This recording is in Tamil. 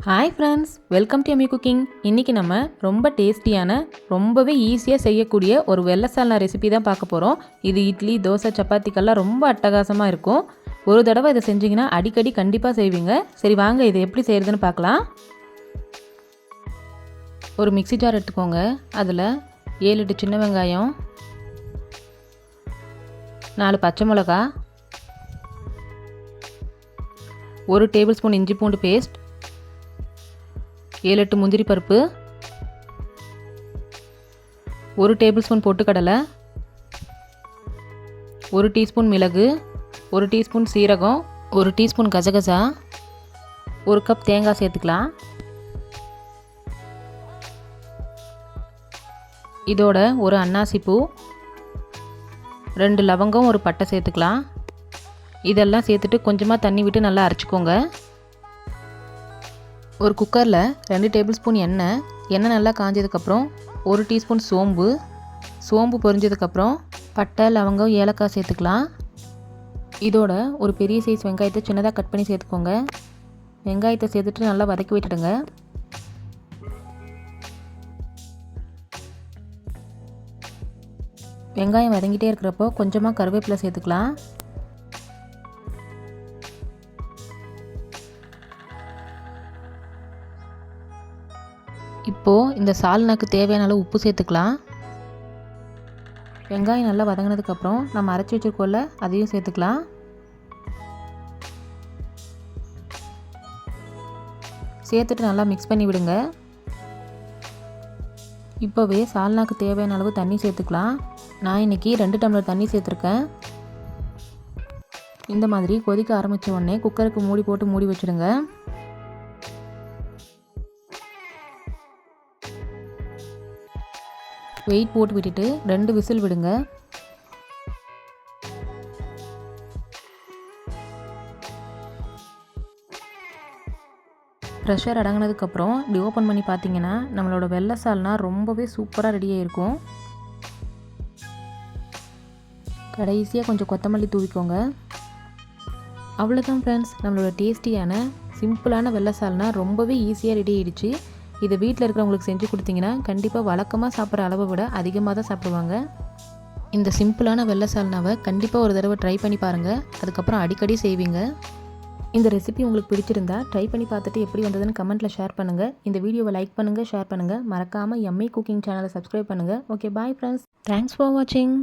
Hi friends, welcome to Emmy cooking. இன்றைக்கி நம்ம ரொம்ப டேஸ்டியான ரொம்பவே ஈஸியாக செய்யக்கூடிய ஒரு வெள்ளை சால்னா ரெசிபி தான் பார்க்க போகிறோம். இது இட்லி, தோசை, சப்பாத்திக்கெல்லாம் ரொம்ப அட்டகாசமாக இருக்கும். ஒரு தடவை இதை செஞ்சிங்கன்னா அடிக்கடி கண்டிப்பாக செய்வீங்க. சரி வாங்க இதை எப்படி செய்கிறதுன்னு பார்க்கலாம். ஒரு மிக்ஸி ஜார் எடுத்துக்கோங்க. அதில் 7-8 சின்ன வெங்காயம், 4 பச்சை மிளகா, 1 டேபிள் ஸ்பூன் இஞ்சி பூண்டு பேஸ்ட், 7-8 முந்திரி பருப்பு, 1 டேபிள் ஸ்பூன் பொட்டுக்கடலை, 1 டீஸ்பூன் மிளகு, 1 டீஸ்பூன் சீரகம், 1 டீஸ்பூன் கசகசா, 1 கப் தேங்காய் சேர்த்துக்கலாம். இதோட ஒரு அன்னாசி பூ, 2 லவங்கம், 1 பட்டை சேர்த்துக்கலாம். இதெல்லாம் சேர்த்துட்டு கொஞ்சமாக தண்ணி விட்டு நல்லா அரைச்சிக்கோங்க. ஒரு குக்கரில் 2 டேபிள் ஸ்பூன் எண்ணெய் நல்லா காஞ்சதுக்கப்புறம் 1 டீஸ்பூன் சோம்பு பொரிஞ்சதுக்கப்புறம் பட்டை, லவங்கம், ஏலக்காய் சேர்த்துக்கலாம். இதோட ஒரு பெரிய சைஸ் வெங்காயத்தை சின்னதாக கட் பண்ணி சேர்த்துக்கோங்க. வெங்காயத்தை சேர்த்துட்டு நல்லா வதக்கி விட்டுடுங்க. வெங்காயம் வதங்கிட்டே இருக்கிறப்போ கொஞ்சமாக கருவேப்பிலை சேர்த்துக்கலாம். இப்போது இந்த சால்னாக்கு தேவையான அளவு உப்பு சேர்த்துக்கலாம். வெங்காயம் நல்லா வதங்கினதுக்கப்புறம் நம்ம அரைச்சி வச்சுருக்கோம்ல அதையும் சேர்த்துக்கலாம். சேர்த்துட்டு நல்லா மிக்ஸ் பண்ணி விடுங்க. இப்போவே சால்னாக்கு தேவையான அளவு தண்ணி சேர்த்துக்கலாம். நான் இன்றைக்கி 2 டம்ளர் தண்ணி சேர்த்துருக்கேன். இந்த மாதிரி கொதிக்க ஆரம்பித்த உடனே குக்கருக்கு மூடி போட்டு மூடி வச்சுடுங்க. வெயிட் போட்டு விட்டுட்டு 2 விசில் விடுங்க. ப்ரெஷர் அடங்கினதுக்கப்புறம் இப்படி ஓப்பன் பண்ணி பார்த்தீங்கன்னா நம்மளோட வெள்ளை சால்னா ரொம்பவே சூப்பராக ரெடியாக இருக்கும். கடைசியாக கொஞ்சம் கொத்தமல்லி தூவிக்கோங்க. அவ்வளோதான் ஃப்ரெண்ட்ஸ், நம்மளோட டேஸ்டியான சிம்பிளான வெள்ளை சால்னா ரொம்பவே ஈஸியாக ரெடி ஆகிடுச்சு. இதை வீட்டில் இருக்கிறவங்களுக்கு செஞ்சு கொடுத்தீங்கன்னா கண்டிப்பாக வழக்கமாக சாப்பிட்ற அளவை விட அதிகமாக தான் சாப்பிடுவாங்க. இந்த சிம்பிளான வெள்ளை சால்னாவை கண்டிப்பாக ஒரு தடவை ட்ரை பண்ணி பாருங்கள். அதுக்கப்புறம் அடிக்கடி செய்வீங்க. இந்த ரெசிபி உங்களுக்கு பிடிச்சிருந்தா ட்ரை பண்ணி பார்த்துட்டு எப்படி வந்ததுன்னு கமெண்ட்டில் ஷேர் பண்ணுங்கள். இந்த வீடியோவை லைக் பண்ணுங்கள், ஷேர் பண்ணுங்கள். மறக்காமல் எம்மி குக்கிங் சேனலை சப்ஸ்கிரைப் பண்ணுங்கள். Okay, bye friends. Thanks for வாட்சிங்.